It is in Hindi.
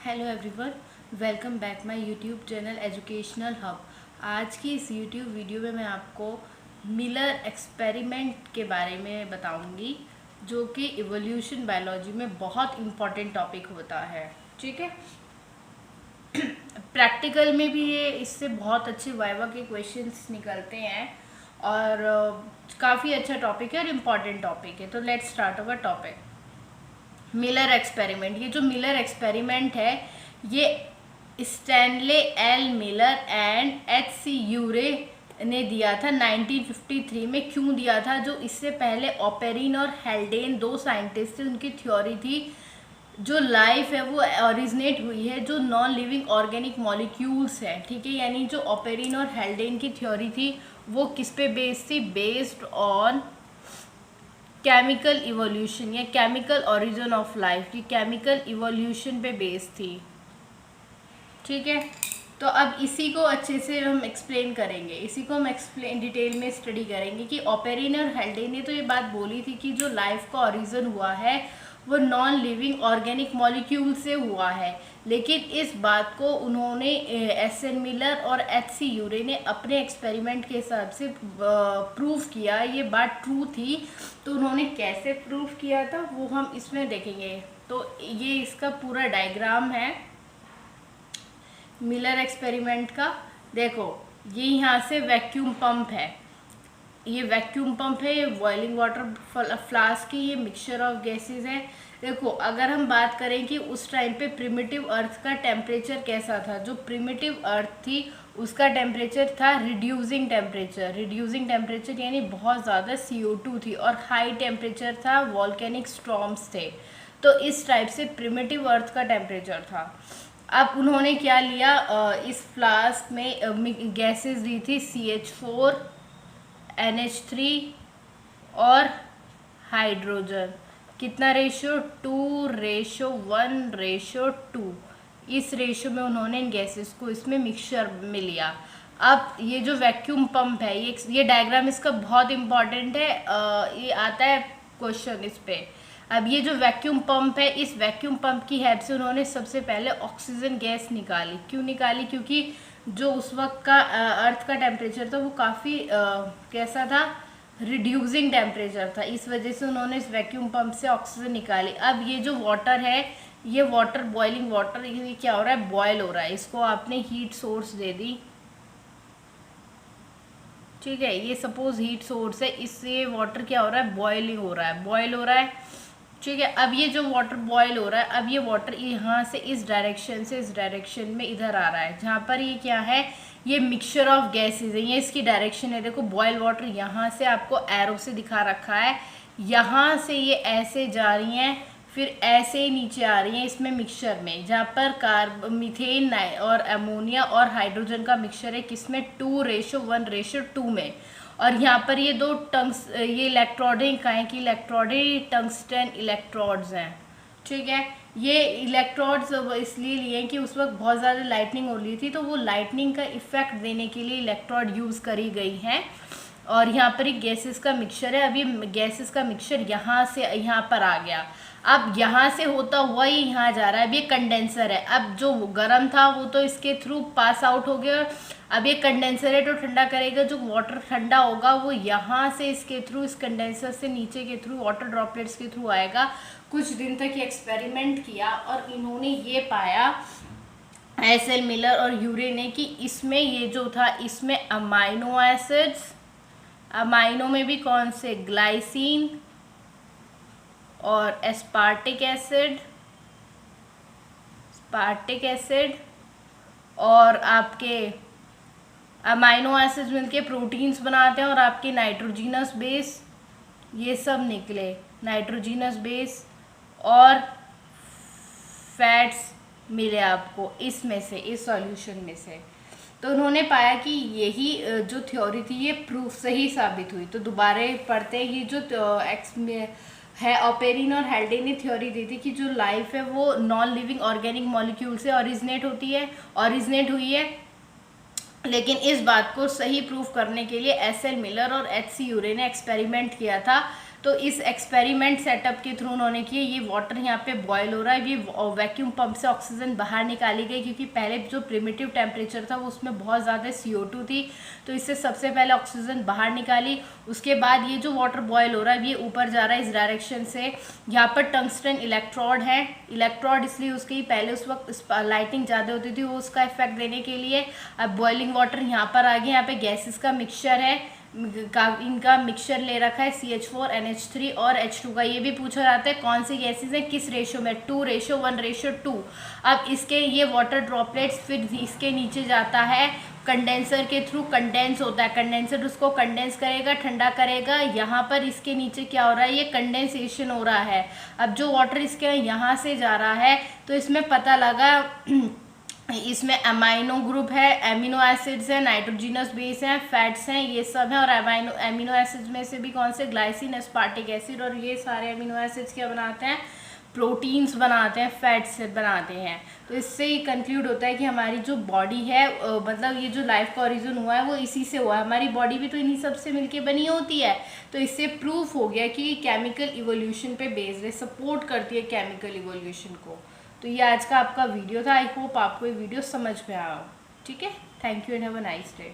Hello everyone, welcome back my YouTube channel educational hub. आज की इस यूट्यूब वीडियो में मैं आपको मिलर एक्सपेरिमेंट के बारे में बताऊंगी, जो कि इवोल्यूशन बायोलॉजी में बहुत इम्पॉर्टेंट टॉपिक होता है। ठीक है, प्रैक्टिकल में भी ये इससे बहुत अच्छे वाइवा के क्वेश्चंस निकलते हैं और काफ़ी अच्छा टॉपिक है और इम्पॉर्टेंट टॉपिक है। तो let's start our topic. Miller experiment. ये जो मिलर एक्सपेरिमेंट है ये Stanley L Miller and H C Urey ने दिया था 1953 में। क्यों दिया था? जो इससे पहले ऑपेरिन और हेल्डेन दो साइंटिस्ट थे, उनकी थ्योरी थी जो लाइफ है वो ओरिजिनेट हुई है जो नॉन लिविंग ऑर्गेनिक मॉलिक्यूल्स हैं। ठीक है, यानी जो ऑपेरिन और हेल्डेन की थ्योरी थी वो किस पे बेस्ड थी? बेस्ड ऑन केमिकल इवोल्यूशन या केमिकल ओरिजिन ऑफ लाइफ की केमिकल इवोल्यूशन पे बेस्ड थी। ठीक है, तो अब इसी को अच्छे से हम एक्सप्लेन करेंगे, इसी को हम एक्सप्लेन डिटेल में स्टडी करेंगे कि ऑपेरिन और हेल्डेन ने तो ये बात बोली थी कि जो लाइफ का ओरिजिन हुआ है वो नॉन लिविंग ऑर्गेनिक मॉलिक्यूल से हुआ है, लेकिन इस बात को उन्होंने एस एन मिलर और एच सी यूरे ने अपने एक्सपेरिमेंट के हिसाब से प्रूव किया। ये बात ट्रू थी, तो उन्होंने कैसे प्रूव किया था वो हम इसमें देखेंगे। तो ये इसका पूरा डायग्राम है मिलर एक्सपेरिमेंट का। देखो, ये यहाँ से वैक्यूम पंप है, ये वैक्यूम पंप है, ये बॉइलिंग वाटर फ्लास्क की, ये मिक्सचर ऑफ गैसेस है। देखो, अगर हम बात करें कि उस टाइम पे प्रिमिटिव अर्थ का टेम्परेचर कैसा था, जो प्रिमिटिव अर्थ थी उसका टेम्परेचर था रिड्यूसिंग टेम्परेचर। रिड्यूसिंग टेम्परेचर यानी बहुत ज़्यादा CO2 थी, और हाई टेम्परेचर था, वॉल्केनिक स्टॉर्म्स थे। तो इस टाइप से प्रिमिटिव अर्थ का टेम्परेचर था। अब उन्होंने क्या लिया, इस फ्लास्क में गैसेस दी थी CH4, NH3 और हाइड्रोजन। कितना रेशियो? 2:1:2। इस रेशियो में उन्होंने इन गैसेस को इसमें मिक्सचर में लिया। अब ये जो वैक्यूम पंप है, ये डायग्राम इसका बहुत इम्पॉर्टेंट है, ये आता है क्वेश्चन इस पे। अब ये जो वैक्यूम पंप है, इस वैक्यूम पंप की हेल्प से उन्होंने सबसे पहले ऑक्सीजन गैस निकाली। क्यों निकाली? क्योंकि जो उस वक्त का अर्थ का टेम्परेचर था वो काफ़ी कैसा था? रिड्यूसिंग टेम्परेचर था। इस वजह से उन्होंने इस वैक्यूम पंप से ऑक्सीजन निकाली। अब ये जो वाटर है, ये वाटर बॉइलिंग वाटर, ये क्या हो रहा है? बॉयल हो रहा है। इसको आपने हीट सोर्स दे दी। ठीक है, ये सपोज हीट सोर्स है, इससे वाटर क्या हो रहा है? बॉइलिंग हो रहा है, बॉयल हो रहा है। ठीक है, अब ये जो वाटर बॉयल हो रहा है, अब ये वाटर यहाँ से इस डायरेक्शन से इस डायरेक्शन में इधर आ रहा है, जहाँ पर ये क्या है? ये मिक्सचर ऑफ गैसेज है, ये इसकी डायरेक्शन है। देखो, बॉयल वाटर यहाँ से आपको एरो से दिखा रखा है, यहाँ से ये ऐसे जा रही हैं, फिर ऐसे ही नीचे आ रही हैं इसमें मिक्सचर में, जहाँ पर मीथेन और अमोनिया और हाइड्रोजन का मिक्सचर है, किसमें? 2:1:2 में। और यहाँ पर ये दो ये इलेक्ट्रोडें कहें कि इलेक्ट्रोडें टंगस्टन इलेक्ट्रोड्स हैं। ठीक है, ये इलेक्ट्रोड्स इसलिए लिए कि उस वक्त बहुत ज़्यादा लाइटनिंग हो रही थी, तो वो लाइटनिंग का इफेक्ट देने के लिए इलेक्ट्रोड यूज़ करी गई हैं। और यहाँ पर एक गैसेस का मिक्सचर है। अब ये गैसेस का मिक्सचर यहाँ से यहाँ पर आ गया। अब यहाँ से होता हुआ ये यहाँ जा रहा है। अब ये कंडेंसर है, अब जो गर्म था वो तो इसके थ्रू पास आउट हो गया। अब ये कंडेंसर है तो ठंडा करेगा, जो वाटर ठंडा होगा वो यहाँ से इसके थ्रू, इस कंडेंसर से नीचे के थ्रू, वाटर ड्रॉपलेट्स के थ्रू आएगा। कुछ दिन तक ये एक्सपेरिमेंट किया और इन्होंने ये पाया, एस एल मिलर और यूरे ने, कि इसमें ये जो था इसमें अमाइनो एसिड्स, अमाइनो में भी कौन से? ग्लाइसिन और एस्पार्टिक एसिड, स्पार्टिक एसिड, और आपके अमाइनो एसिड्स मिलके प्रोटीन्स बनाते हैं, और आपके नाइट्रोजीनस बेस, ये सब निकले नाइट्रोजीनस बेस, और फैट्स मिले आपको इसमें से, इस सॉल्यूशन में से। तो उन्होंने पाया कि यही जो थ्योरी थी ये प्रूफ सही साबित हुई। तो दोबारा पढ़ते हैं, ये जो है ऑपेरिन और हेल्डेन ने थ्योरी दी थी कि जो लाइफ है वो नॉन लिविंग ऑर्गेनिक मॉलिक्यूल से ओरिजिनेट हुई है। लेकिन इस बात को सही प्रूफ करने के लिए एस एल मिलर और एच सी यूरे ने एक्सपेरिमेंट किया था तो इस एक्सपेरिमेंट सेटअप के थ्रू उन्होंने किया, ये वाटर यहाँ पे बॉयल हो रहा है, ये वैक्यूम पंप से ऑक्सीजन बाहर निकाली गई, क्योंकि पहले जो प्रिमिटिव टेम्परेचर था वो उसमें बहुत ज़्यादा CO2 थी, तो इससे सबसे पहले ऑक्सीजन बाहर निकाली। उसके बाद ये जो वाटर बॉयल हो रहा है ये ऊपर जा रहा है इस डायरेक्शन से। यहाँ पर टंगस्टन इलेक्ट्रोड है, इलेक्ट्रोड इसलिए उसकी पहले उस वक्त लाइटिंग ज़्यादा होती थी, वो उसका इफेक्ट देने के लिए। अब बॉइलिंग वाटर यहाँ पर आ गया, यहाँ पे गैसेस का मिक्सचर है, इनका मिक्सचर ले रखा है CH4 NH3 और H2 का। ये भी पूछा जाता है कौन सी गैसेस हैं किस रेशो में, 2:1:2। अब इसके ये वाटर ड्रॉपलेट्स फिर इसके नीचे जाता है कंडेंसर के थ्रू, कंडेंस होता है, कंडेंसर उसको कंडेंस करेगा, ठंडा करेगा। यहाँ पर इसके नीचे क्या हो रहा है, ये कंडेंसेशन हो रहा है। अब जो वाटर इसके यहाँ से जा रहा है तो इसमें पता लगा इसमें अमाइनो ग्रुप है, एमिनो एसिड्स हैं, नाइट्रोजिनस बेस हैं, फैट्स हैं, ये सब हैं। और एमिनो एसिड्स में से भी कौन से, ग्लाइसिन, एस्पार्टिक एसिड, और ये सारे एमिनो एसिड्स क्या बनाते हैं, प्रोटीन्स बनाते हैं, फैट्स से बनाते हैं। तो इससे ही कंक्लूड होता है कि हमारी जो बॉडी है मतलब ये जो लाइफ का ओरिजिन हुआ है वो इसी से हुआ है, हमारी बॉडी भी तो इन्हीं सब से मिलके बनी होती है। तो इससे प्रूफ हो गया कि केमिकल इवोल्यूशन पे बेस्ड है, सपोर्ट करती है केमिकल इवोल्यूशन को। तो ये आज का आपका वीडियो था, आई होप आपको ये वीडियो समझ में आया हो। ठीक है, thank you and have a nice day.